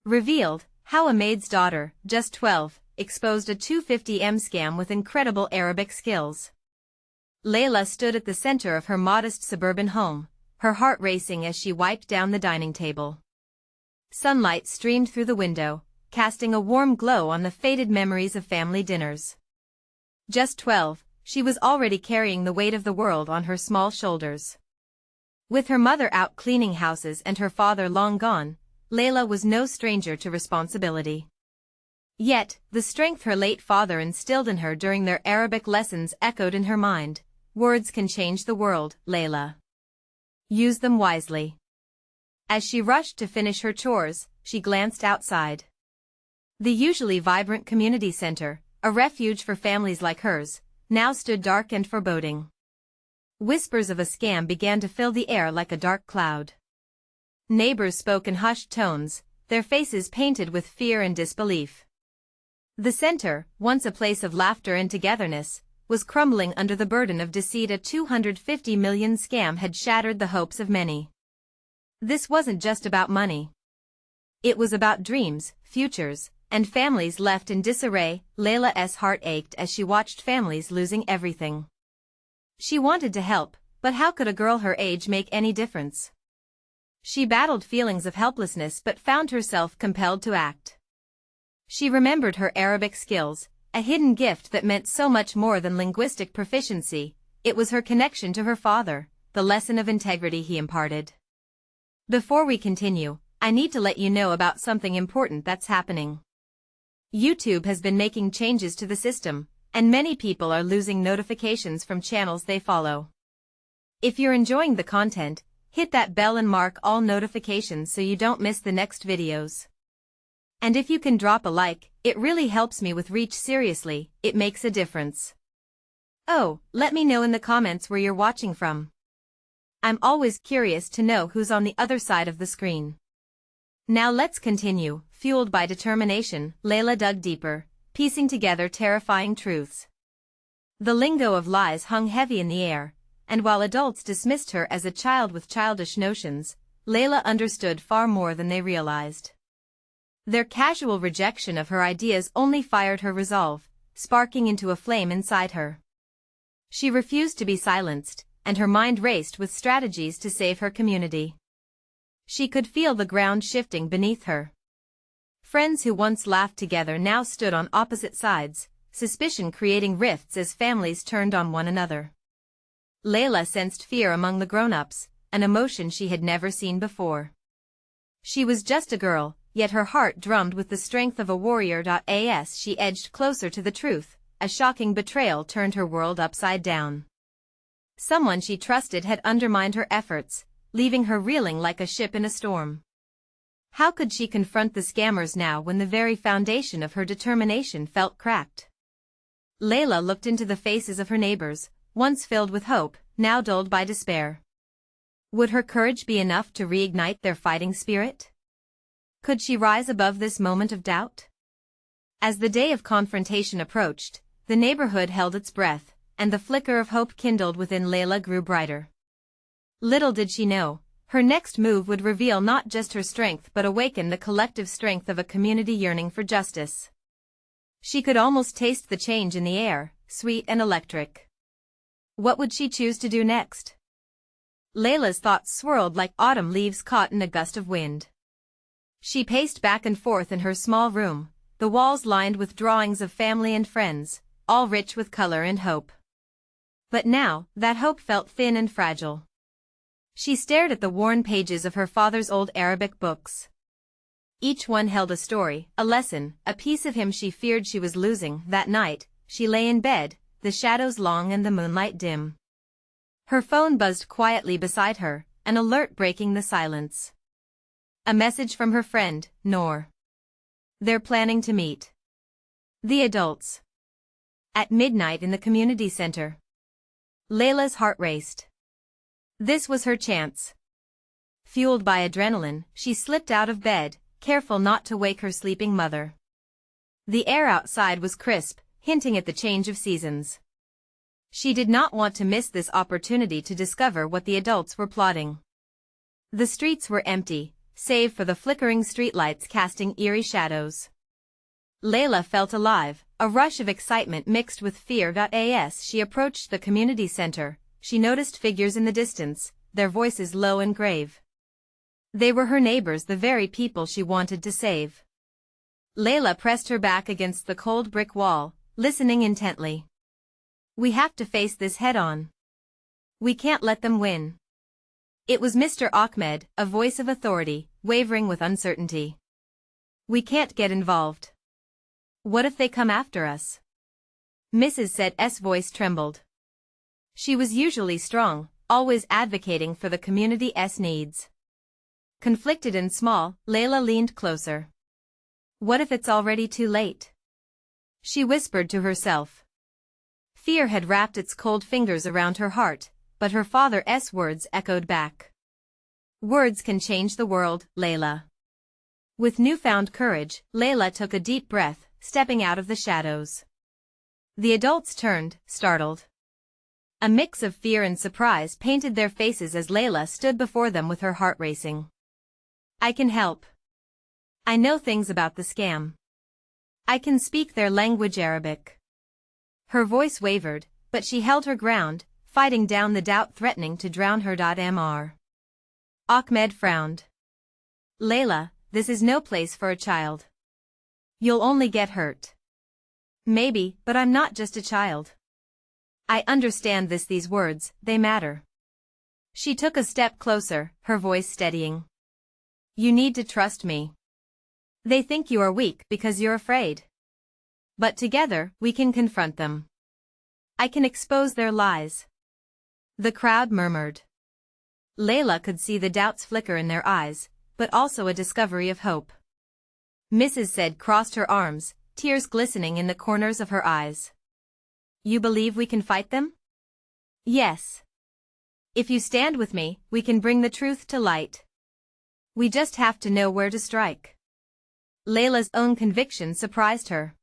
Revealed, how a maid's daughter, just 12, exposed a 250M scam with incredible Arabic skills. Layla stood at the center of her modest suburban home, her heart racing as she wiped down the dining table. Sunlight streamed through the window, casting a warm glow on the faded memories of family dinners. Just 12, she was already carrying the weight of the world on her small shoulders. With her mother out cleaning houses and her father long gone, Layla was no stranger to responsibility. Yet, the strength her late father instilled in her during their Arabic lessons echoed in her mind. Words can change the world, Layla. Use them wisely. As she rushed to finish her chores, she glanced outside. The usually vibrant community center, a refuge for families like hers, now stood dark and foreboding. Whispers of a scam began to fill the air like a dark cloud. Neighbors spoke in hushed tones, their faces painted with fear and disbelief. The center, once a place of laughter and togetherness, was crumbling under the burden of deceit. A 250 million scam had shattered the hopes of many. This wasn't just about money. It was about dreams, futures, and families left in disarray. Layla's heart ached as she watched families losing everything. She wanted to help, but how could a girl her age make any difference? She battled feelings of helplessness but found herself compelled to act. She remembered her Arabic skills, a hidden gift that meant so much more than linguistic proficiency. It was her connection to her father, the lesson of integrity he imparted. Before we continue, I need to let you know about something important that's happening. YouTube has been making changes to the system, and many people are losing notifications from channels they follow. If you're enjoying the content, hit that bell and mark all notifications so you don't miss the next videos. And if you can drop a like, it really helps me with reach. Seriously, it makes a difference. Oh, let me know in the comments where you're watching from. I'm always curious to know who's on the other side of the screen. Now let's continue. Fueled by determination, Layla dug deeper, piecing together terrifying truths. The lingo of lies hung heavy in the air, and while adults dismissed her as a child with childish notions, Layla understood far more than they realized. Their casual rejection of her ideas only fired her resolve, sparking into a flame inside her. She refused to be silenced, and her mind raced with strategies to save her community. She could feel the ground shifting beneath her. Friends who once laughed together now stood on opposite sides, suspicion creating rifts as families turned on one another. Layla sensed fear among the grown-ups, an emotion she had never seen before. She was just a girl, yet her heart drummed with the strength of a warrior. As she edged closer to the truth, a shocking betrayal turned her world upside down. Someone she trusted had undermined her efforts, leaving her reeling like a ship in a storm. How could she confront the scammers now when the very foundation of her determination felt cracked? Layla looked into the faces of her neighbors, once filled with hope, now dulled by despair. Would her courage be enough to reignite their fighting spirit? Could she rise above this moment of doubt? As the day of confrontation approached, the neighborhood held its breath, and the flicker of hope kindled within Layla grew brighter. Little did she know, her next move would reveal not just her strength but awaken the collective strength of a community yearning for justice. She could almost taste the change in the air, sweet and electric. What would she choose to do next? Layla's thoughts swirled like autumn leaves caught in a gust of wind. She paced back and forth in her small room, the walls lined with drawings of family and friends, all rich with color and hope. But now, that hope felt thin and fragile. She stared at the worn pages of her father's old Arabic books. Each one held a story, a lesson, a piece of him she feared she was losing. That night, she lay in bed, the shadows long and the moonlight dim. Her phone buzzed quietly beside her, an alert breaking the silence. A message from her friend, Noor. They're planning to meet. The adults. At midnight in the community center. Layla's heart raced. This was her chance. Fueled by adrenaline, she slipped out of bed, careful not to wake her sleeping mother. The air outside was crisp, hinting at the change of seasons. She did not want to miss this opportunity to discover what the adults were plotting. The streets were empty, save for the flickering streetlights casting eerie shadows. Layla felt alive, a rush of excitement mixed with fear. As she approached the community center, she noticed figures in the distance, their voices low and grave. They were her neighbors, the very people she wanted to save. Layla pressed her back against the cold brick wall, listening intently. We have to face this head-on. We can't let them win. It was Mr. Ahmed, a voice of authority, wavering with uncertainty. We can't get involved. What if they come after us? Mrs. Said's voice trembled. She was usually strong, always advocating for the community's needs. Conflicted and small, Layla leaned closer. What if it's already too late? She whispered to herself. Fear had wrapped its cold fingers around her heart, but her father's words echoed back. Words can change the world, Layla. With newfound courage, Layla took a deep breath, stepping out of the shadows. The adults turned, startled. A mix of fear and surprise painted their faces as Layla stood before them with her heart racing. I can help. I know things about the scam. I can speak their language, Arabic. Her voice wavered, but she held her ground, fighting down the doubt threatening to drown her. Mr. Ahmed frowned. Layla, this is no place for a child. You'll only get hurt. Maybe, but I'm not just a child. I understand this. These words, they matter. She took a step closer, her voice steadying. You need to trust me. They think you are weak because you're afraid. But together, we can confront them. I can expose their lies. The crowd murmured. Layla could see the doubts flicker in their eyes, but also a discovery of hope. Mrs. Said crossed her arms, tears glistening in the corners of her eyes. You believe we can fight them? Yes. If you stand with me, we can bring the truth to light. We just have to know where to strike. Layla's own conviction surprised her.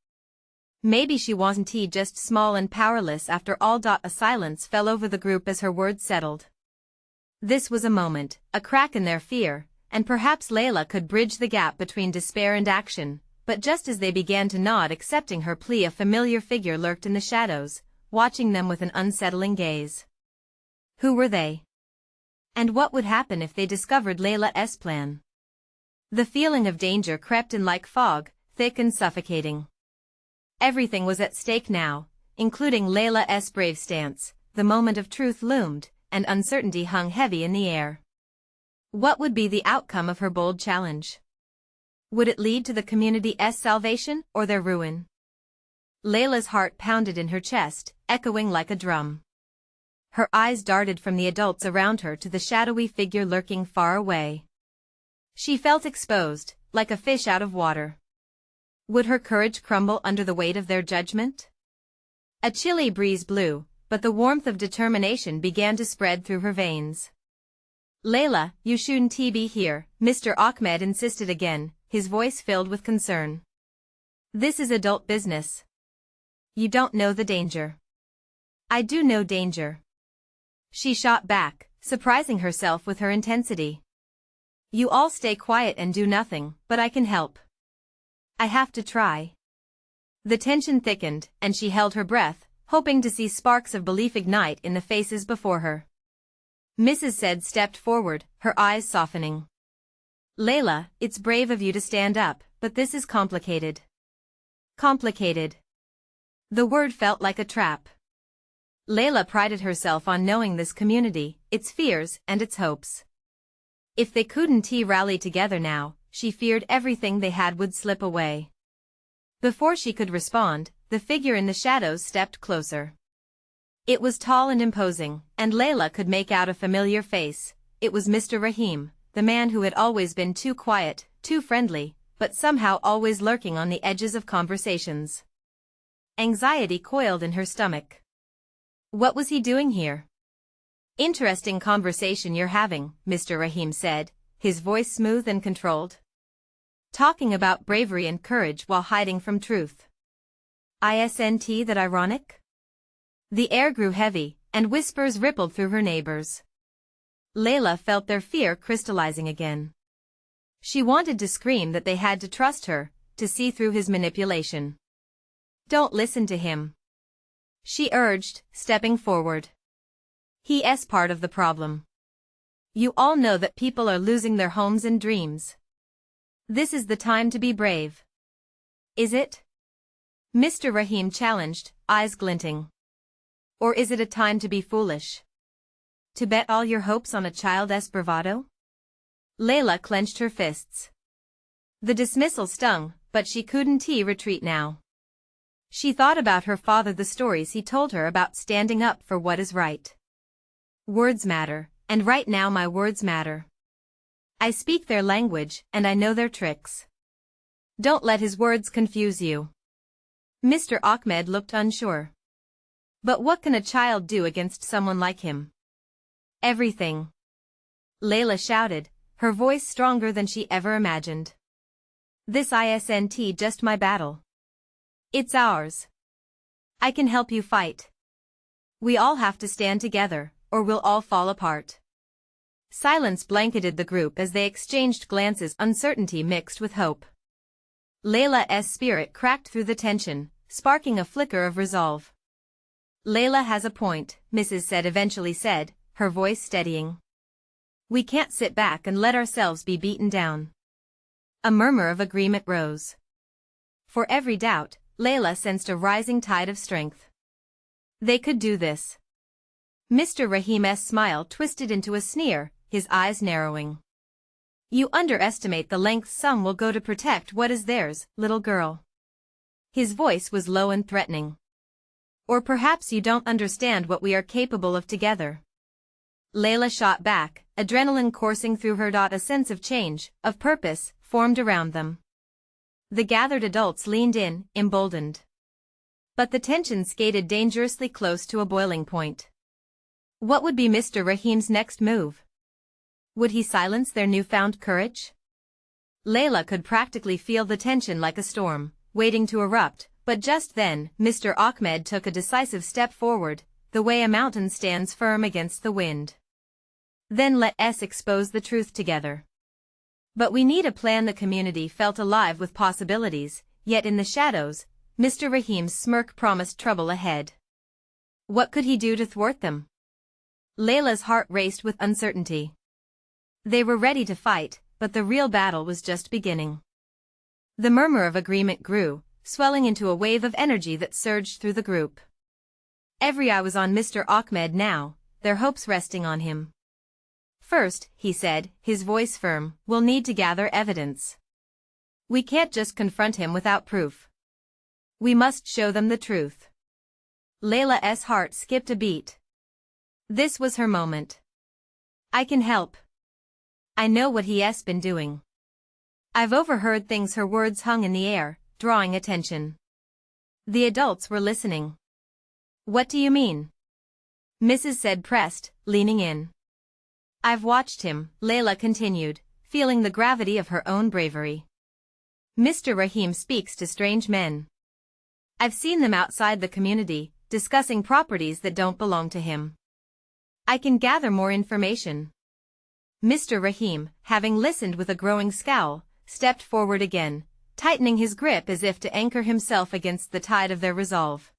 Maybe she wasn't just small and powerless after all. A silence fell over the group as her words settled. This was a moment, a crack in their fear, and perhaps Layla could bridge the gap between despair and action, but just as they began to nod accepting her plea, a familiar figure lurked in the shadows, watching them with an unsettling gaze. Who were they? And what would happen if they discovered Layla's plan? The feeling of danger crept in like fog, thick and suffocating. Everything was at stake now, including Layla's brave stance. The moment of truth loomed, and uncertainty hung heavy in the air. What would be the outcome of her bold challenge? Would it lead to the community's salvation or their ruin? Layla's heart pounded in her chest, echoing like a drum. Her eyes darted from the adults around her to the shadowy figure lurking far away. She felt exposed, like a fish out of water. Would her courage crumble under the weight of their judgment? A chilly breeze blew, but the warmth of determination began to spread through her veins. Layla, you shouldn't be here, Mr. Ahmed insisted again, his voice filled with concern. This is adult business. You don't know the danger. I do know danger. She shot back, surprising herself with her intensity. You all stay quiet and do nothing, but I can help. I have to try. The tension thickened, and she held her breath, hoping to see sparks of belief ignite in the faces before her. Mrs. Said stepped forward, her eyes softening. Layla, it's brave of you to stand up, but this is complicated. Complicated. The word felt like a trap. Layla prided herself on knowing this community, its fears and its hopes. If they couldn't rally together now, she feared everything they had would slip away. Before she could respond, the figure in the shadows stepped closer. It was tall and imposing, and Layla could make out a familiar face. It was Mr. Rahim, the man who had always been too quiet, too friendly, but somehow always lurking on the edges of conversations. Anxiety coiled in her stomach. What was he doing here? Interesting conversation you're having, Mr. Rahim said, his voice smooth and controlled. Talking about bravery and courage while hiding from truth. Isn't that ironic? The air grew heavy, and whispers rippled through her neighbors. Layla felt their fear crystallizing again. She wanted to scream that they had to trust her, to see through his manipulation. "Don't listen to him," she urged, stepping forward. "He's part of the problem. You all know that people are losing their homes and dreams. This is the time to be brave. Is it?" Mr. Rahim challenged, eyes glinting. "Or is it a time to be foolish? To bet all your hopes on a child's bravado?" Layla clenched her fists. The dismissal stung, but she couldn't retreat now. She thought about her father, the stories he told her about standing up for what is right. Words matter, and right now my words matter. I speak their language, and I know their tricks. Don't let his words confuse you. Mr. Ahmed looked unsure. But what can a child do against someone like him? Everything. Layla shouted, her voice stronger than she ever imagined. This isn't just my battle. It's ours. I can help you fight. We all have to stand together, or we'll all fall apart. Silence blanketed the group as they exchanged glances, uncertainty mixed with hope. Layla's spirit cracked through the tension, sparking a flicker of resolve. "Layla has a point," Mrs. said eventually said, her voice steadying. "We can't sit back and let ourselves be beaten down." A murmur of agreement rose. For every doubt, Layla sensed a rising tide of strength. They could do this. Mr. Rahim's smile twisted into a sneer, his eyes narrowing. "You underestimate the lengths some will go to protect what is theirs, little girl." His voice was low and threatening. "Or perhaps you don't understand what we are capable of together." Layla shot back, adrenaline coursing through her. A sense of change, of purpose, formed around them. The gathered adults leaned in, emboldened. But the tension skated dangerously close to a boiling point. What would be Mr. Rahim's next move? Would he silence their newfound courage? Layla could practically feel the tension like a storm, waiting to erupt, but just then, Mr. Ahmed took a decisive step forward, the way a mountain stands firm against the wind. "Then let's expose the truth together. But we need a plan." The community felt alive with possibilities, yet in the shadows, Mr. Rahim's smirk promised trouble ahead. What could he do to thwart them? Layla's heart raced with uncertainty. They were ready to fight, but the real battle was just beginning. The murmur of agreement grew, swelling into a wave of energy that surged through the group. Every eye was on Mr. Ahmed now, their hopes resting on him. "First," he said, his voice firm, "we'll need to gather evidence. We can't just confront him without proof. We must show them the truth." Layla's heart skipped a beat. This was her moment. "I can help. I know what he's been doing. I've overheard things." Her words hung in the air, drawing attention. The adults were listening. "What do you mean?" Mrs. said pressed, leaning in. "I've watched him," Layla continued, feeling the gravity of her own bravery. "Mr. Rahim speaks to strange men. I've seen them outside the community, discussing properties that don't belong to him. I can gather more information." Mr. Rahim, having listened with a growing scowl, stepped forward again, tightening his grip as if to anchor himself against the tide of their resolve.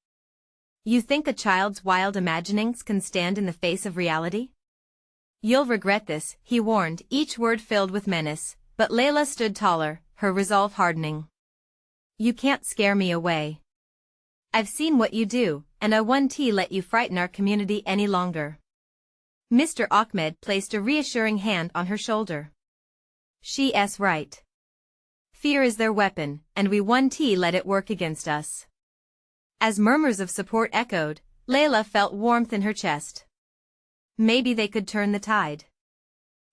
"You think a child's wild imaginings can stand in the face of reality? You'll regret this," he warned, each word filled with menace, but Layla stood taller, her resolve hardening. "You can't scare me away. I've seen what you do, and I won't let you frighten our community any longer." Mr. Ahmed placed a reassuring hand on her shoulder. "She's right. Fear is their weapon, and we won't let it work against us." As murmurs of support echoed, Layla felt warmth in her chest. Maybe they could turn the tide.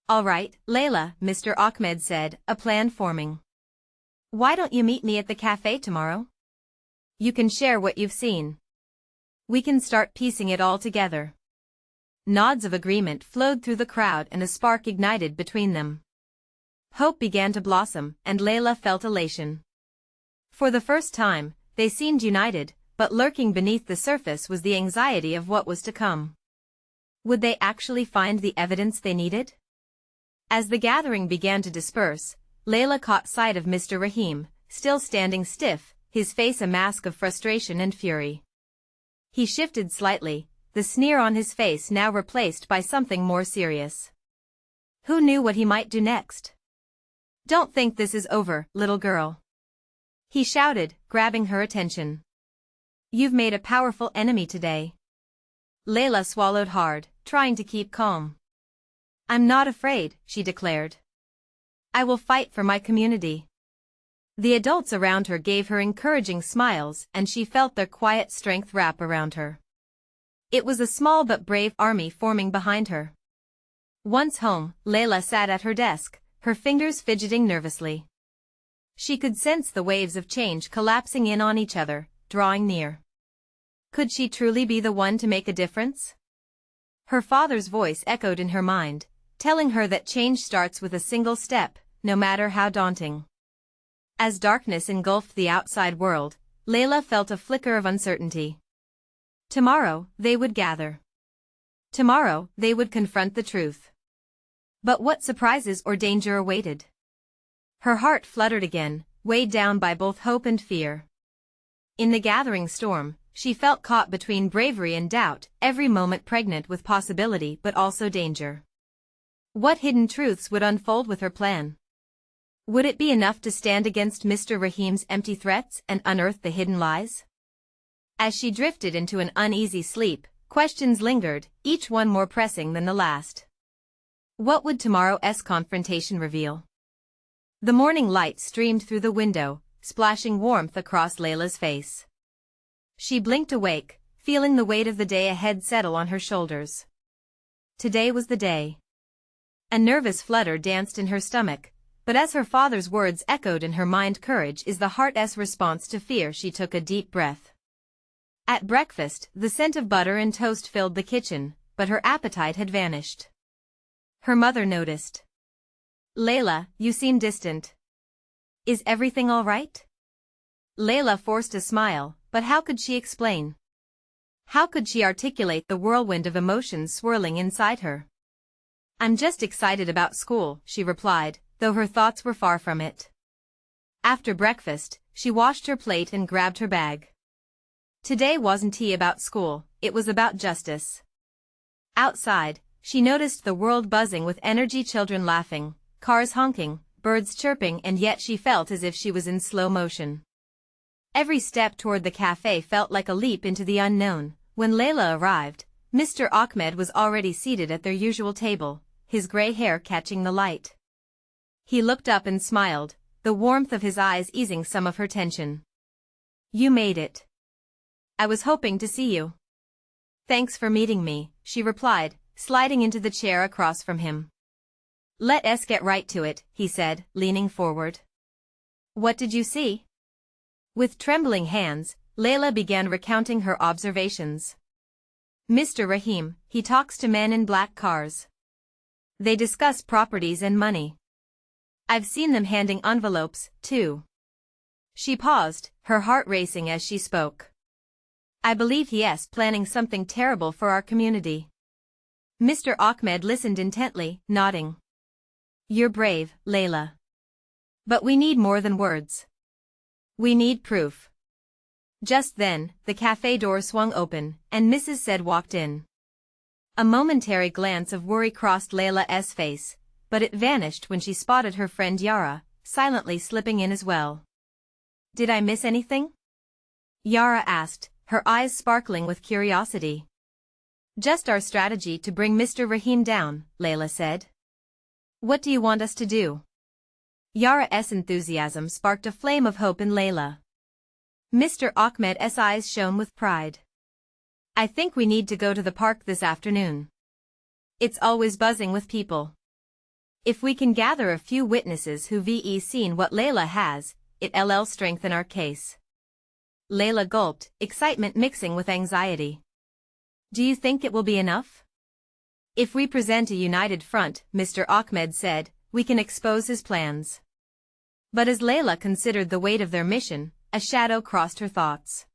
"All right, Layla," Mr. Ahmed said, a plan forming. "Why don't you meet me at the cafe tomorrow? You can share what you've seen. We can start piecing it all together." Nods of agreement flowed through the crowd and a spark ignited between them. Hope began to blossom, and Layla felt elation. For the first time, they seemed united, but lurking beneath the surface was the anxiety of what was to come. Would they actually find the evidence they needed? As the gathering began to disperse, Layla caught sight of Mr. Rahim, still standing stiff, his face a mask of frustration and fury. He shifted slightly, the sneer on his face now replaced by something more serious. Who knew what he might do next? "Don't think this is over, little girl," he shouted, grabbing her attention. "You've made a powerful enemy today." Layla swallowed hard, trying to keep calm. "I'm not afraid," she declared. "I will fight for my community." The adults around her gave her encouraging smiles and she felt their quiet strength wrap around her. It was a small but brave army forming behind her. Once home, Layla sat at her desk, her fingers fidgeting nervously. She could sense the waves of change collapsing in on each other, drawing near. Could she truly be the one to make a difference? Her father's voice echoed in her mind, telling her that change starts with a single step, no matter how daunting. As darkness engulfed the outside world, Layla felt a flicker of uncertainty. Tomorrow, they would gather. Tomorrow, they would confront the truth. But what surprises or danger awaited? Her heart fluttered again, weighed down by both hope and fear. In the gathering storm, she felt caught between bravery and doubt, every moment pregnant with possibility but also danger. What hidden truths would unfold with her plan? Would it be enough to stand against Mr. Rahim's empty threats and unearth the hidden lies? As she drifted into an uneasy sleep, questions lingered, each one more pressing than the last. What would tomorrow's confrontation reveal? The morning light streamed through the window, splashing warmth across Layla's face. She blinked awake, feeling the weight of the day ahead settle on her shoulders. Today was the day. A nervous flutter danced in her stomach, but as her father's words echoed in her mind, "Courage is the heart's response to fear," she took a deep breath. At breakfast, the scent of butter and toast filled the kitchen, but her appetite had vanished. Her mother noticed. "Layla, you seem distant. Is everything all right?" Layla forced a smile, but how could she explain? How could she articulate the whirlwind of emotions swirling inside her? "I'm just excited about school," she replied, though her thoughts were far from it. After breakfast, she washed her plate and grabbed her bag. Today wasn't tea about school, it was about justice. Outside, she noticed the world buzzing with energy, children laughing, cars honking, birds chirping, and yet she felt as if she was in slow motion. Every step toward the cafe felt like a leap into the unknown. When Layla arrived, Mr. Ahmed was already seated at their usual table, his gray hair catching the light. He looked up and smiled, the warmth of his eyes easing some of her tension. "You made it. I was hoping to see you." "Thanks for meeting me," she replied, sliding into the chair across from him. "Let's get right to it," he said, leaning forward. "What did you see?" With trembling hands, Layla began recounting her observations. "Mr. Rahim, he talks to men in black cars. They discuss properties and money. I've seen them handing envelopes, too." She paused, her heart racing as she spoke. "I believe he's planning something terrible for our community." Mr. Ahmed listened intently, nodding. "You're brave, Layla. But we need more than words. We need proof." Just then, the cafe door swung open, and Mrs. Said walked in. A momentary glance of worry crossed Layla's face, but it vanished when she spotted her friend Yara, silently slipping in as well. "Did I miss anything?" Yara asked, her eyes sparkling with curiosity. "Just our strategy to bring Mr. Rahim down," Layla said. "What do you want us to do?" Yara's enthusiasm sparked a flame of hope in Layla. Mr. Ahmed's eyes shone with pride. "I think we need to go to the park this afternoon. It's always buzzing with people. If we can gather a few witnesses who've seen what Layla has, it'll strengthen our case." Layla gulped, excitement mixing with anxiety. "Do you think it will be enough?" "If we present a united front," Mr. Ahmed said, "we can expose his plans." But as Layla considered the weight of their mission, a shadow crossed her thoughts.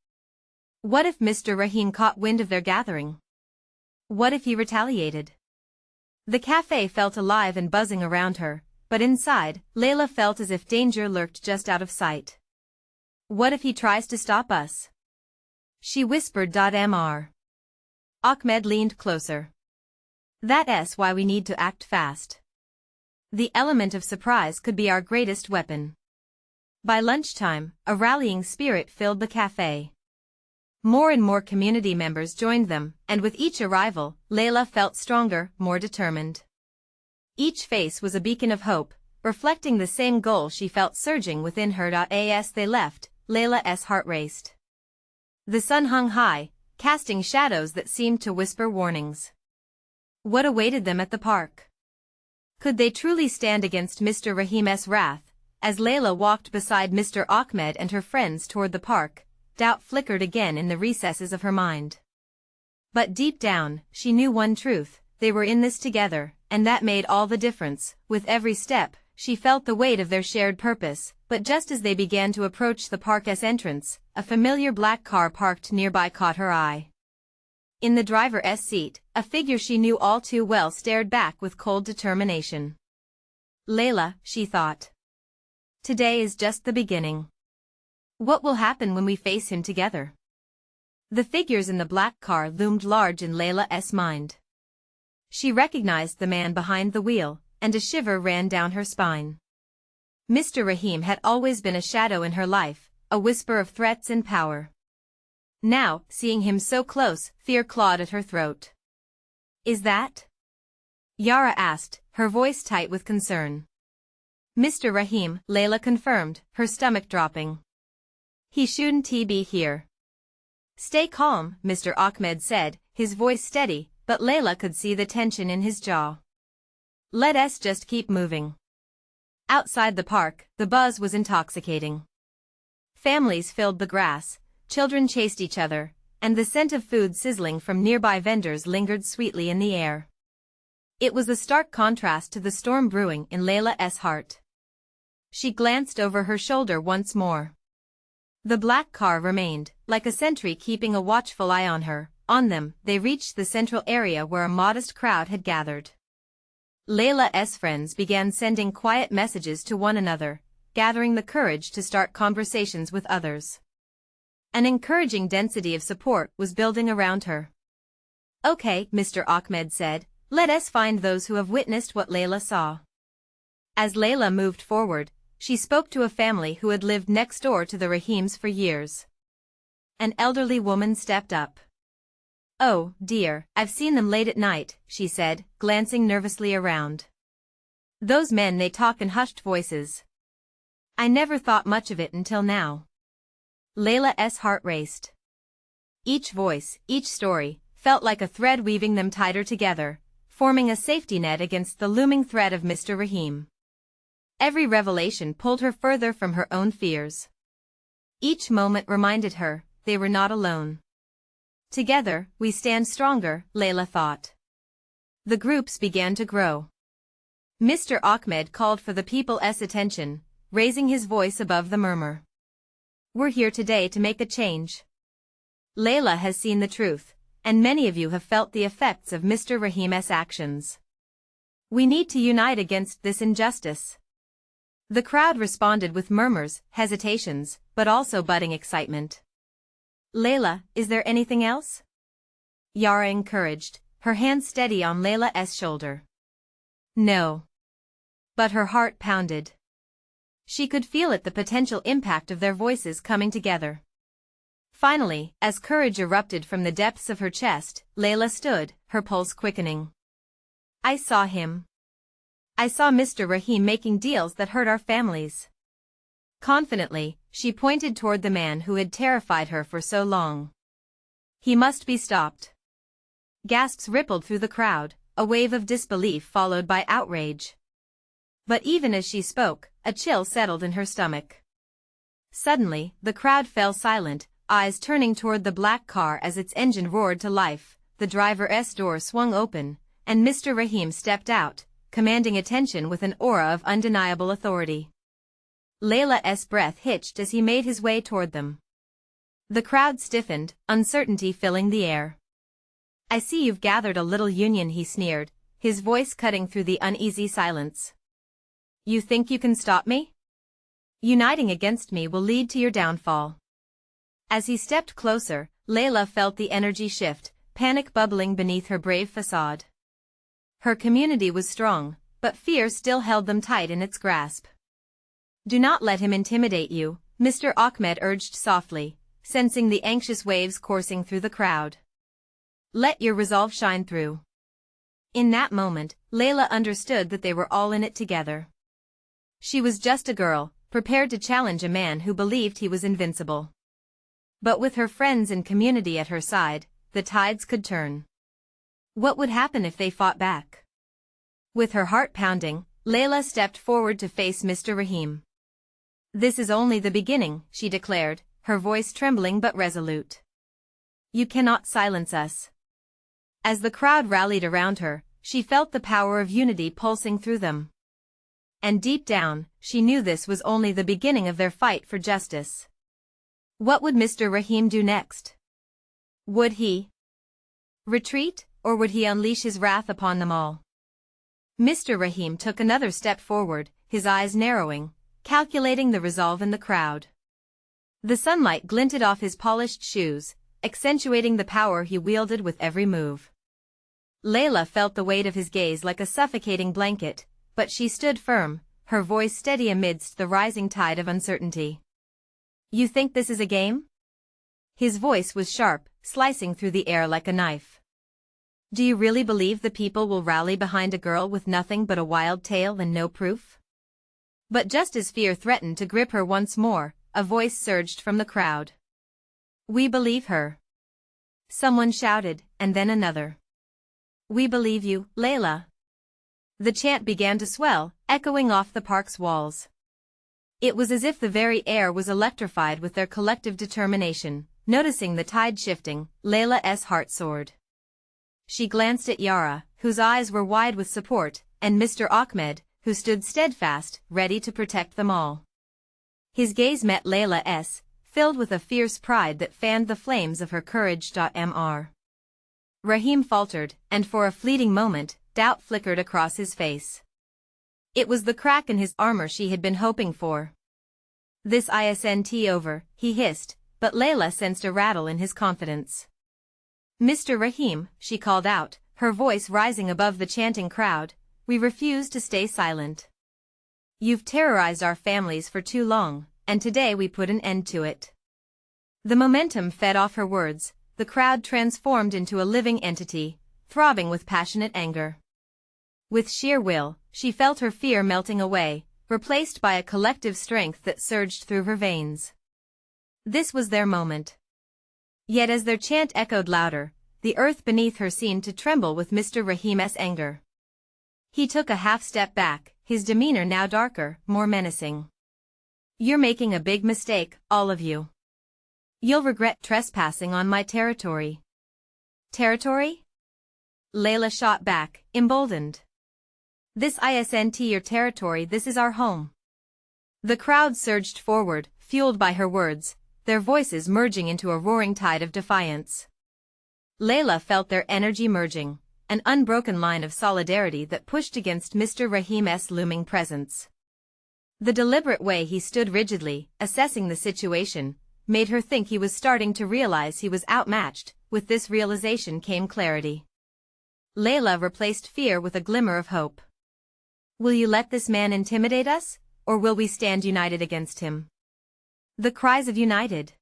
What if Mr. Rahim caught wind of their gathering? What if he retaliated? The cafe felt alive and buzzing around her, but inside, Layla felt as if danger lurked just out of sight. What if he tries to stop us? She whispered. Mr. Ahmed leaned closer. That's why we need to act fast. The element of surprise could be our greatest weapon. By lunchtime, a rallying spirit filled the cafe. More and more community members joined them, and with each arrival, Layla felt stronger, more determined. Each face was a beacon of hope, reflecting the same goal she felt surging within her. As they left, Layla's heart raced. The sun hung high, casting shadows that seemed to whisper warnings. What awaited them at the park? Could they truly stand against Mr. Rahim's wrath? As Layla walked beside Mr. Ahmed and her friends toward the park, doubt flickered again in the recesses of her mind. But deep down, she knew one truth: they were in this together, and that made all the difference. With every step, she felt the weight of their shared purpose, but just as they began to approach the park's entrance, a familiar black car parked nearby caught her eye. In the driver's seat, a figure she knew all too well stared back with cold determination. Layla, she thought. Today is just the beginning. What will happen when we face him together? The figures in the black car loomed large in Layla's mind. She recognized the man behind the wheel, and a shiver ran down her spine. Mr. Rahim had always been a shadow in her life, a whisper of threats and power. Now, seeing him so close, fear clawed at her throat. Is that? Yara asked, her voice tight with concern. Mr. Rahim, Layla confirmed, her stomach dropping. He shouldn't be here. Stay calm, Mr. Ahmed said, his voice steady, but Layla could see the tension in his jaw. Let us just keep moving. Outside the park, the buzz was intoxicating. Families filled the grass, children chased each other, and the scent of food sizzling from nearby vendors lingered sweetly in the air. It was a stark contrast to the storm brewing in Layla's heart. She glanced over her shoulder once more. The black car remained, like a sentry keeping a watchful eye on her. On them, they reached the central area where a modest crowd had gathered. Layla's friends began sending quiet messages to one another, gathering the courage to start conversations with others. An encouraging density of support was building around her. Okay, Mr. Ahmed said, let us find those who have witnessed what Layla saw. As Layla moved forward, she spoke to a family who had lived next door to the Rahims for years. An elderly woman stepped up. Oh, dear, I've seen them late at night, she said, glancing nervously around. Those men, they talk in hushed voices. I never thought much of it until now. Layla's heart raced. Each voice, each story, felt like a thread weaving them tighter together, forming a safety net against the looming threat of Mr. Rahim. Every revelation pulled her further from her own fears. Each moment reminded her, they were not alone. Together, we stand stronger, Layla thought. The groups began to grow. Mr. Ahmed called for the people's attention, raising his voice above the murmur. We're here today to make a change. Layla has seen the truth, and many of you have felt the effects of Mr. Rahim's actions. We need to unite against this injustice. The crowd responded with murmurs, hesitations, but also budding excitement. Layla, is there anything else? Yara encouraged, her hand steady on Layla's shoulder. No. But her heart pounded. She could feel it, the potential impact of their voices coming together. Finally, as courage erupted from the depths of her chest, Layla stood, her pulse quickening. I saw him. I saw Mr. Rahim making deals that hurt our families. Confidently, she pointed toward the man who had terrified her for so long. He must be stopped. Gasps rippled through the crowd, a wave of disbelief followed by outrage. But even as she spoke, a chill settled in her stomach. Suddenly, the crowd fell silent, eyes turning toward the black car as its engine roared to life. The driver's door swung open, and Mr. Rahim stepped out, commanding attention with an aura of undeniable authority. Layla's breath hitched as he made his way toward them. The crowd stiffened, uncertainty filling the air. I see you've gathered a little union, he sneered, his voice cutting through the uneasy silence. You think you can stop me? Uniting against me will lead to your downfall. As he stepped closer, Layla felt the energy shift, panic bubbling beneath her brave facade. Her community was strong, but fear still held them tight in its grasp. Do not let him intimidate you, Mr. Ahmed urged softly, sensing the anxious waves coursing through the crowd. Let your resolve shine through. In that moment, Layla understood that they were all in it together. She was just a girl, prepared to challenge a man who believed he was invincible. But with her friends and community at her side, the tides could turn. What would happen if they fought back? With her heart pounding, Layla stepped forward to face Mr. Rahim. This is only the beginning, she declared, her voice trembling but resolute. You cannot silence us. As the crowd rallied around her, she felt the power of unity pulsing through them. And deep down, she knew this was only the beginning of their fight for justice. What would Mr. Rahim do next? Would he retreat, or would he unleash his wrath upon them all? Mr. Rahim took another step forward, his eyes narrowing, calculating the resolve in the crowd. The sunlight glinted off his polished shoes, accentuating the power he wielded with every move. Layla felt the weight of his gaze like a suffocating blanket, but she stood firm, her voice steady amidst the rising tide of uncertainty. You think this is a game? His voice was sharp, slicing through the air like a knife. Do you really believe the people will rally behind a girl with nothing but a wild tale and no proof? But just as fear threatened to grip her once more, a voice surged from the crowd. We believe her. Someone shouted, and then another. We believe you, Layla. The chant began to swell, echoing off the park's walls. It was as if the very air was electrified with their collective determination. Noticing the tide shifting, Layla's heart soared. She glanced at Yara, whose eyes were wide with support, and Mr. Ahmed, who stood steadfast, ready to protect them all. His gaze met Layla's, filled with a fierce pride that fanned the flames of her courage. Mr. Rahim faltered, and for a fleeting moment, doubt flickered across his face. It was the crack in his armor she had been hoping for. This isn't over, he hissed, but Layla sensed a rattle in his confidence. Mr. Rahim, she called out, her voice rising above the chanting crowd, we refuse to stay silent. You've terrorized our families for too long, and today we put an end to it. The momentum fed off her words, the crowd transformed into a living entity, throbbing with passionate anger. With sheer will, she felt her fear melting away, replaced by a collective strength that surged through her veins. This was their moment. Yet as their chant echoed louder, the earth beneath her seemed to tremble with Mr. Rahim's anger. He took a half-step back, his demeanor now darker, more menacing. You're making a big mistake, all of you. You'll regret trespassing on my territory. Territory? Layla shot back, emboldened. This isn't your territory, this is our home. The crowd surged forward, fueled by her words, their voices merging into a roaring tide of defiance. Layla felt their energy merging, an unbroken line of solidarity that pushed against Mr. Rahim's looming presence. The deliberate way he stood rigidly, assessing the situation, made her think he was starting to realize he was outmatched. With this realization came clarity. Layla replaced fear with a glimmer of hope. Will you let this man intimidate us, or will we stand united against him? The cries of united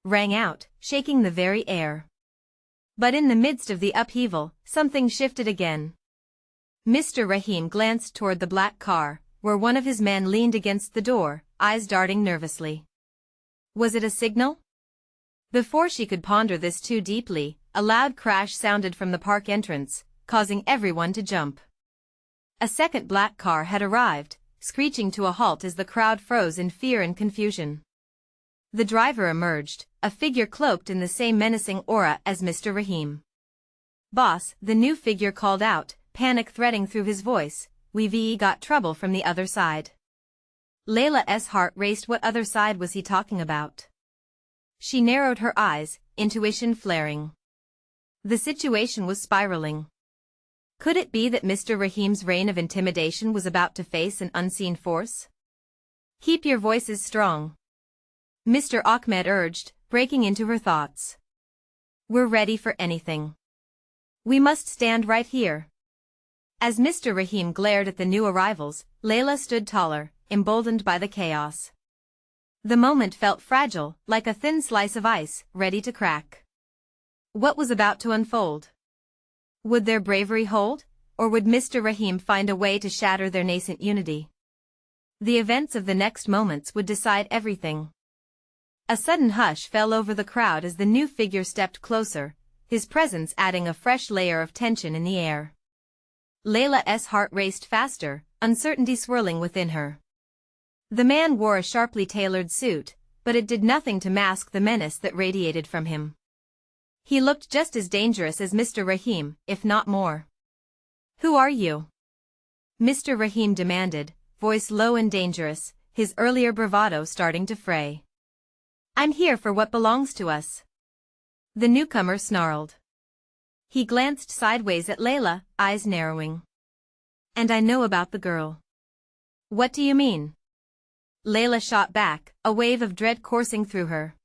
rang out, shaking the very air. But in the midst of the upheaval, something shifted again. Mr. Rahim glanced toward the black car, where one of his men leaned against the door, eyes darting nervously. Was it a signal? Before she could ponder this too deeply, a loud crash sounded from the park entrance, causing everyone to jump. A second black car had arrived, screeching to a halt as the crowd froze in fear and confusion. The driver emerged, a figure cloaked in the same menacing aura as Mr. Rahim. Boss, the new figure called out, panic threading through his voice, we've got trouble from the other side. Layla's heart raced. What other side was he talking about? She narrowed her eyes, intuition flaring. The situation was spiraling. Could it be that Mr. Rahim's reign of intimidation was about to face an unseen force? Keep your voices strong, Mr. Ahmed urged, breaking into her thoughts. We're ready for anything. We must stand right here. As Mr. Rahim glared at the new arrivals, Layla stood taller, emboldened by the chaos. The moment felt fragile, like a thin slice of ice, ready to crack. What was about to unfold? Would their bravery hold, or would Mr. Rahim find a way to shatter their nascent unity? The events of the next moments would decide everything. A sudden hush fell over the crowd as the new figure stepped closer, his presence adding a fresh layer of tension in the air. Layla's heart raced faster, uncertainty swirling within her. The man wore a sharply tailored suit, but it did nothing to mask the menace that radiated from him. He looked just as dangerous as Mr. Rahim, if not more. Who are you? Mr. Rahim demanded, voice low and dangerous, his earlier bravado starting to fray. I'm here for what belongs to us. The newcomer snarled. He glanced sideways at Layla, eyes narrowing. And I know about the girl. What do you mean? Layla shot back, a wave of dread coursing through her.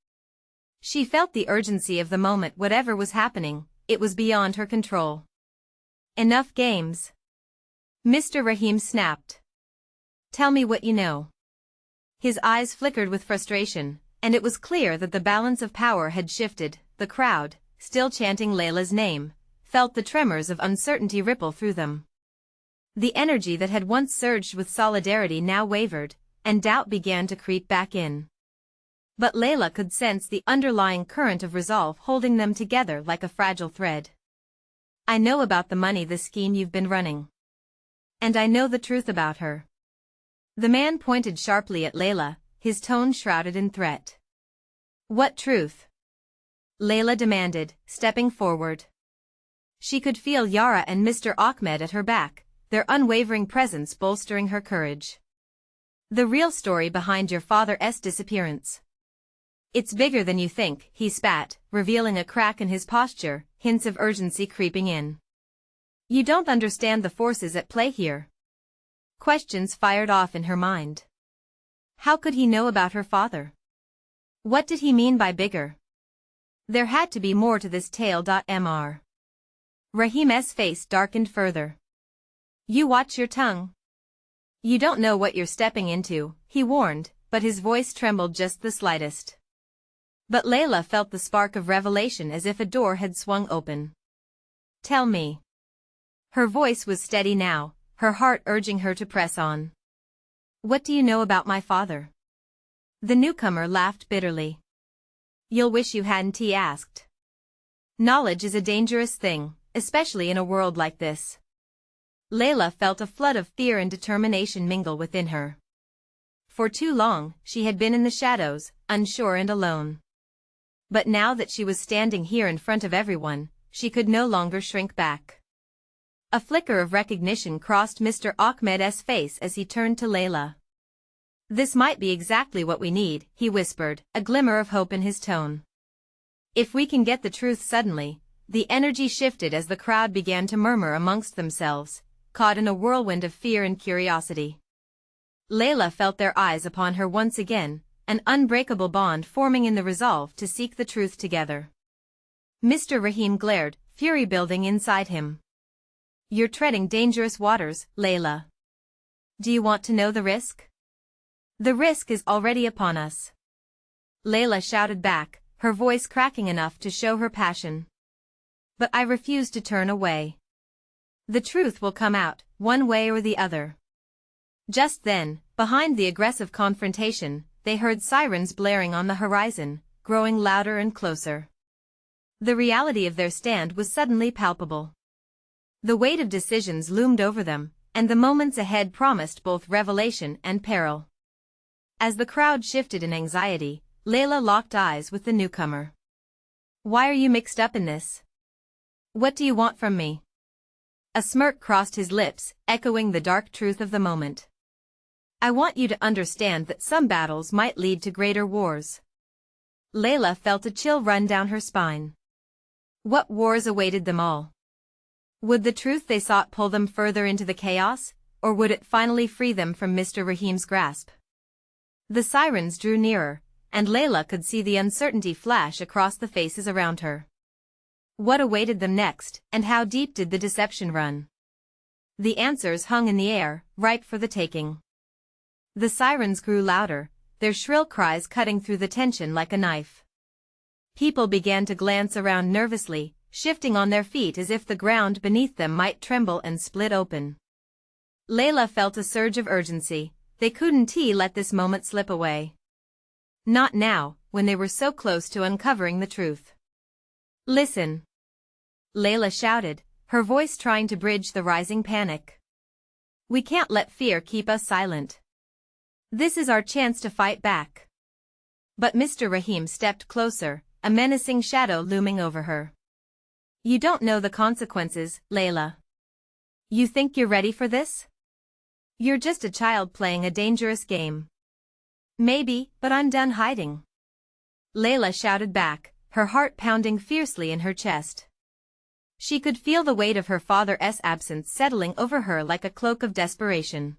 She felt the urgency of the moment. Whatever was happening, it was beyond her control. Enough games. Mr. Rahim snapped. Tell me what you know. His eyes flickered with frustration, and it was clear that the balance of power had shifted. The crowd, still chanting Layla's name, felt the tremors of uncertainty ripple through them. The energy that had once surged with solidarity now wavered, and doubt began to creep back in. But Layla could sense the underlying current of resolve holding them together like a fragile thread. I know about the money, the scheme you've been running. And I know the truth about her. The man pointed sharply at Layla, his tone shrouded in threat. What truth? Layla demanded, stepping forward. She could feel Yara and Mr. Ahmed at her back, their unwavering presence bolstering her courage. The real story behind your father's disappearance. It's bigger than you think, he spat, revealing a crack in his posture, hints of urgency creeping in. You don't understand the forces at play here. Questions fired off in her mind. How could he know about her father? What did he mean by bigger? There had to be more to this tale. Mr. Rahim's face darkened further. You watch your tongue. You don't know what you're stepping into, he warned, but his voice trembled just the slightest. But Layla felt the spark of revelation as if a door had swung open. Tell me. Her voice was steady now, her heart urging her to press on. What do you know about my father? The newcomer laughed bitterly. You'll wish you hadn't, he asked. Knowledge is a dangerous thing, especially in a world like this. Layla felt a flood of fear and determination mingle within her. For too long, she had been in the shadows, unsure and alone. But now that she was standing here in front of everyone, she could no longer shrink back. A flicker of recognition crossed Mr. Ahmed's face as he turned to Layla. This might be exactly what we need, he whispered, a glimmer of hope in his tone. If we can get the truth suddenly. The energy shifted as the crowd began to murmur amongst themselves, caught in a whirlwind of fear and curiosity. Layla felt their eyes upon her once again, an unbreakable bond forming in the resolve to seek the truth together. Mr. Rahim glared, fury building inside him. You're treading dangerous waters, Layla. Do you want to know the risk? The risk is already upon us. Layla shouted back, her voice cracking enough to show her passion. But I refuse to turn away. The truth will come out, one way or the other. Just then, behind the aggressive confrontation, they heard sirens blaring on the horizon, growing louder and closer. The reality of their stand was suddenly palpable. The weight of decisions loomed over them, and the moments ahead promised both revelation and peril. As the crowd shifted in anxiety, Layla locked eyes with the newcomer. Why are you mixed up in this? What do you want from me? A smirk crossed his lips, echoing the dark truth of the moment. I want you to understand that some battles might lead to greater wars. Layla felt a chill run down her spine. What wars awaited them all? Would the truth they sought pull them further into the chaos, or would it finally free them from Mr. Rahim's grasp? The sirens drew nearer, and Layla could see the uncertainty flash across the faces around her. What awaited them next, and how deep did the deception run? The answers hung in the air, ripe for the taking. The sirens grew louder, their shrill cries cutting through the tension like a knife. People began to glance around nervously, shifting on their feet as if the ground beneath them might tremble and split open. Layla felt a surge of urgency. They couldn't let this moment slip away. Not now, when they were so close to uncovering the truth. Listen! Layla shouted, her voice trying to bridge the rising panic. We can't let fear keep us silent. This is our chance to fight back. But Mr. Rahim stepped closer, a menacing shadow looming over her. You don't know the consequences, Layla. You think you're ready for this? You're just a child playing a dangerous game. Maybe, but I'm done hiding. Layla shouted back, her heart pounding fiercely in her chest. She could feel the weight of her father's absence settling over her like a cloak of desperation.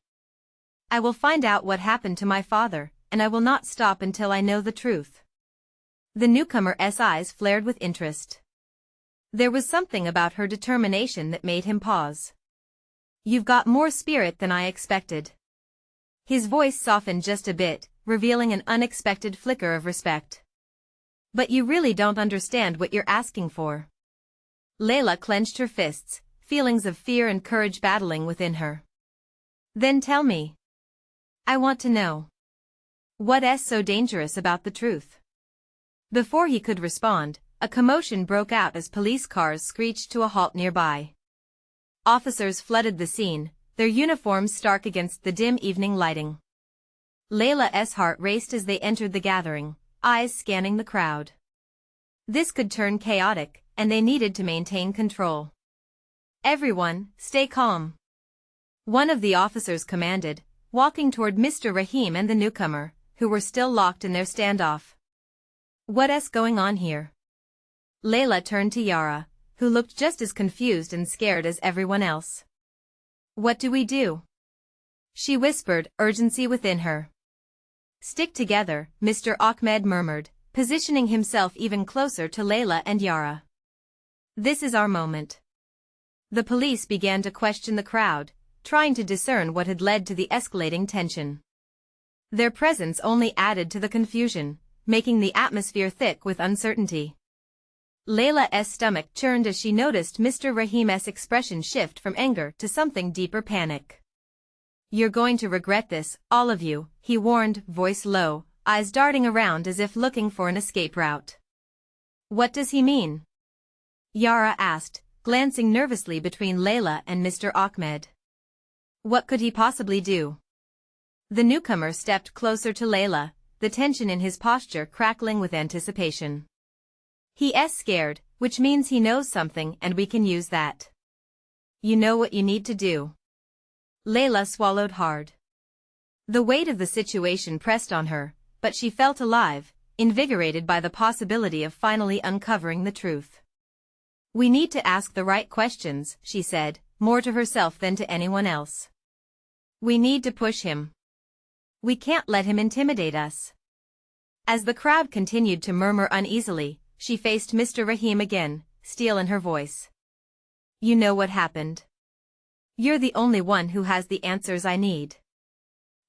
I will find out what happened to my father, and I will not stop until I know the truth. The newcomer's eyes flared with interest. There was something about her determination that made him pause. You've got more spirit than I expected. His voice softened just a bit, revealing an unexpected flicker of respect. But you really don't understand what you're asking for. Layla clenched her fists, feelings of fear and courage battling within her. Then tell me. I want to know. What's so dangerous about the truth? Before he could respond, a commotion broke out as police cars screeched to a halt nearby. Officers flooded the scene, their uniforms stark against the dim evening lighting. Layla's heart raced as they entered the gathering, eyes scanning the crowd. This could turn chaotic, and they needed to maintain control. Everyone, stay calm. One of the officers commanded, walking toward Mr. Rahim and the newcomer, who were still locked in their standoff. What's going on here? Layla turned to Yara, who looked just as confused and scared as everyone else. What do we do? She whispered, urgency within her. Stick together, Mr. Ahmed murmured, positioning himself even closer to Layla and Yara. This is our moment. The police began to question the crowd, trying to discern what had led to the escalating tension. Their presence only added to the confusion, making the atmosphere thick with uncertainty. Layla's stomach churned as she noticed Mr. Rahim's expression shift from anger to something deeper, panic. You're going to regret this, all of you, he warned, voice low, eyes darting around as if looking for an escape route. What does he mean? Yara asked, glancing nervously between Layla and Mr. Ahmed. What could he possibly do? The newcomer stepped closer to Layla, the tension in his posture crackling with anticipation. He's scared, which means he knows something and we can use that. You know what you need to do. Layla swallowed hard. The weight of the situation pressed on her, but she felt alive, invigorated by the possibility of finally uncovering the truth. We need to ask the right questions, she said, more to herself than to anyone else. We need to push him. We can't let him intimidate us. As the crowd continued to murmur uneasily, she faced Mr. Rahim again, steel in her voice. You know what happened. You're the only one who has the answers I need.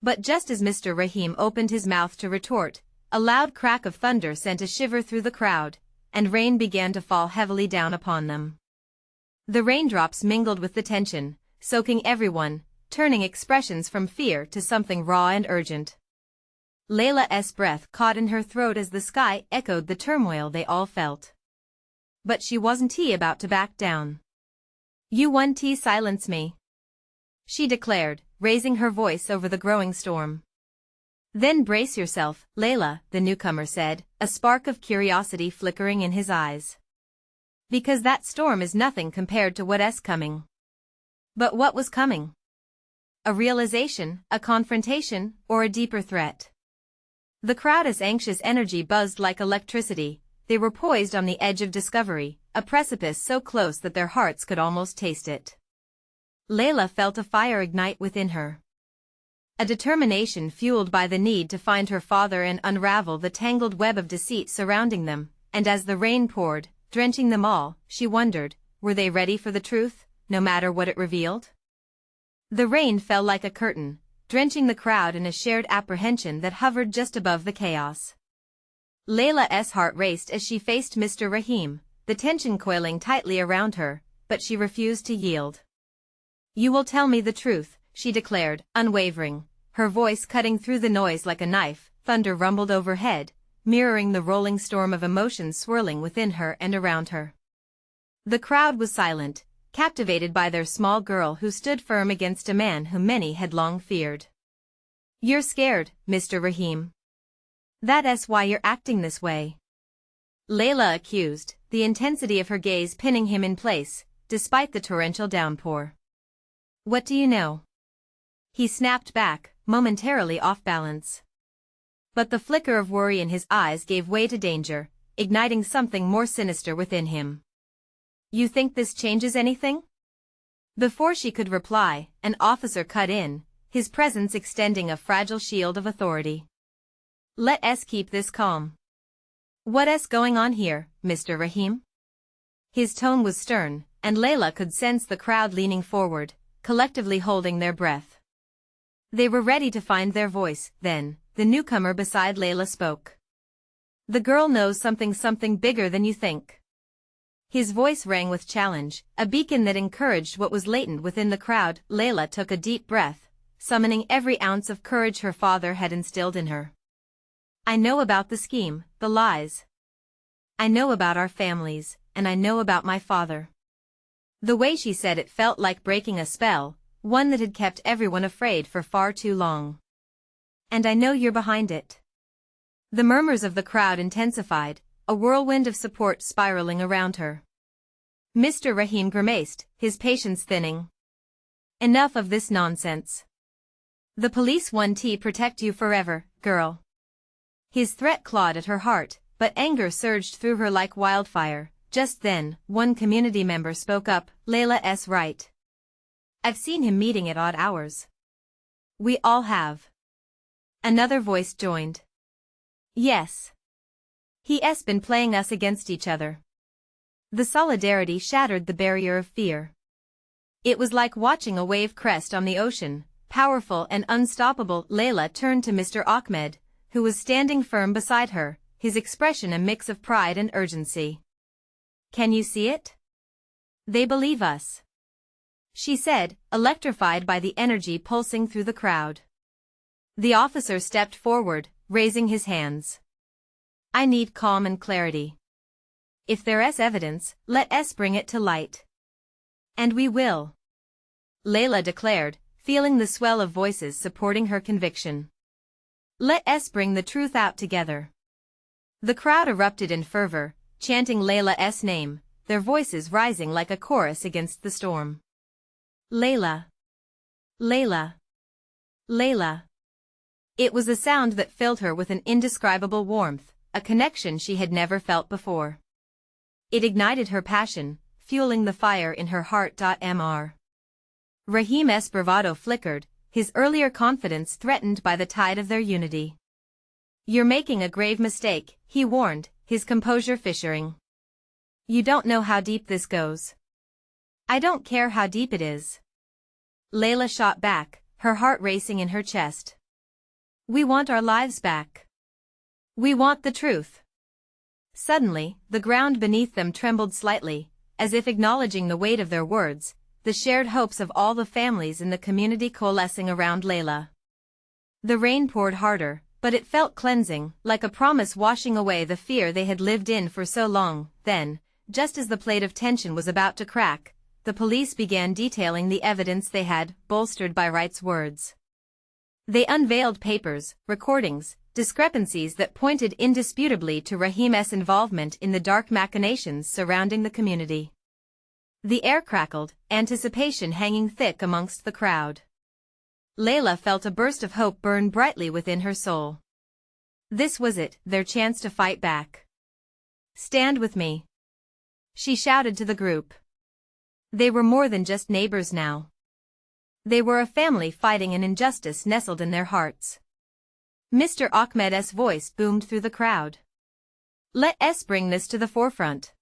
But just as Mr. Rahim opened his mouth to retort, a loud crack of thunder sent a shiver through the crowd, and rain began to fall heavily down upon them. The raindrops mingled with the tension, soaking everyone, turning expressions from fear to something raw and urgent. Layla's breath caught in her throat as the sky echoed the turmoil they all felt. But she wasn't about to back down. You won't silence me, she declared, raising her voice over the growing storm. Then brace yourself, Layla, the newcomer said, a spark of curiosity flickering in his eyes. Because that storm is nothing compared to what's coming. But what was coming? A realization, a confrontation, or a deeper threat? The crowd's anxious energy buzzed like electricity. They were poised on the edge of discovery, a precipice so close that their hearts could almost taste it. Layla felt a fire ignite within her. A determination fueled by the need to find her father and unravel the tangled web of deceit surrounding them, and as the rain poured, drenching them all, she wondered, were they ready for the truth, no matter what it revealed? The rain fell like a curtain, drenching the crowd in a shared apprehension that hovered just above the chaos. Layla's heart raced as she faced Mr. Rahim, the tension coiling tightly around her, but she refused to yield. "You will tell me the truth," she declared, unwavering, her voice cutting through the noise like a knife. Thunder rumbled overhead, mirroring the rolling storm of emotions swirling within her and around her. The crowd was silent, captivated by their small girl who stood firm against a man whom many had long feared. "You're scared, Mr. Rahim. That's why you're acting this way," Layla accused, the intensity of her gaze pinning him in place, despite the torrential downpour. "What do you know?" He snapped back, momentarily off balance. But the flicker of worry in his eyes gave way to danger, igniting something more sinister within him. "You think this changes anything?" Before she could reply, an officer cut in, his presence extending a fragile shield of authority. "Let's keep this calm. What's going on here, Mr. Rahim?" His tone was stern, and Layla could sense the crowd leaning forward, collectively holding their breath. They were ready to find their voice. Then, the newcomer beside Layla spoke. "The girl knows something bigger than you think." His voice rang with challenge, a beacon that encouraged what was latent within the crowd. Layla took a deep breath, summoning every ounce of courage her father had instilled in her. "I know about the scheme, the lies. I know about our families, and I know about my father." The way she said it felt like breaking a spell, one that had kept everyone afraid for far too long. "And I know you're behind it." The murmurs of the crowd intensified, a whirlwind of support spiraling around her. Mr. Rahim grimaced, his patience thinning. "Enough of this nonsense. The police want to protect you forever, girl." His threat clawed at her heart, but anger surged through her like wildfire. Just then, one community member spoke up. "Layla's right. I've seen him meeting at odd hours." "We all have." Another voice joined. "Yes. He's been playing us against each other." The solidarity shattered the barrier of fear. It was like watching a wave crest on the ocean, powerful and unstoppable. Layla turned to Mr. Ahmed, who was standing firm beside her, his expression a mix of pride and urgency. "Can you see it? They believe us," she said, electrified by the energy pulsing through the crowd. The officer stepped forward, raising his hands. "I need calm and clarity. If there's evidence, let's bring it to light." "And we will," Layla declared, feeling the swell of voices supporting her conviction. "Let's bring the truth out together." The crowd erupted in fervor, chanting Layla's name, their voices rising like a chorus against the storm. "Layla! Layla! Layla!" It was a sound that filled her with an indescribable warmth, a connection she had never felt before. It ignited her passion, fueling the fire in her heart. Mr. Rahim's bravado flickered, his earlier confidence threatened by the tide of their unity. "You're making a grave mistake," he warned, his composure fissuring. "You don't know how deep this goes." "I don't care how deep it is." Layla shot back, her heart racing in her chest. "We want our lives back. We want the truth." Suddenly, the ground beneath them trembled slightly, as if acknowledging the weight of their words, the shared hopes of all the families in the community coalescing around Layla. The rain poured harder, but it felt cleansing, like a promise washing away the fear they had lived in for so long. Then, just as the plate of tension was about to crack, the police began detailing the evidence they had, bolstered by Wright's words. They unveiled papers, recordings, discrepancies that pointed indisputably to Rahim's involvement in the dark machinations surrounding the community. The air crackled, anticipation hanging thick amongst the crowd. Layla felt a burst of hope burn brightly within her soul. This was it, their chance to fight back. "Stand with me," she shouted to the group. They were more than just neighbors now. They were a family fighting an injustice nestled in their hearts. Mr. Ahmed's voice boomed through the crowd. Let us bring this to the forefront.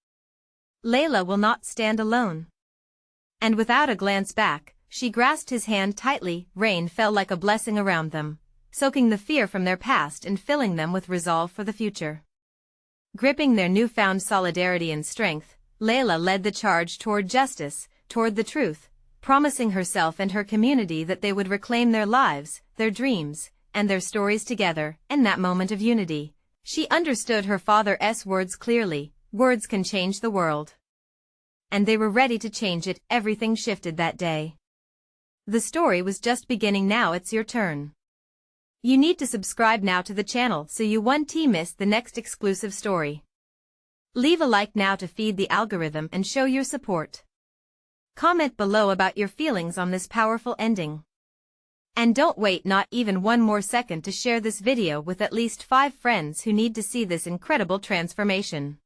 Layla will not stand alone. And without a glance back, she grasped his hand tightly. Rain fell like a blessing around them, soaking the fear from their past and filling them with resolve for the future. Gripping their newfound solidarity and strength, Layla led the charge toward justice, toward the truth, promising herself and her community that they would reclaim their lives, their dreams, and their stories together. In that moment of unity, she understood her father's words clearly: words can change the world. And they were ready to change it. Everything shifted that day. The story was just beginning. Now it's your turn. You need to subscribe now to the channel so you won't miss the next exclusive story. Leave a like now to feed the algorithm and show your support. Comment below about your feelings on this powerful ending. And don't wait not even one more second to share this video with at least 5 friends who need to see this incredible transformation.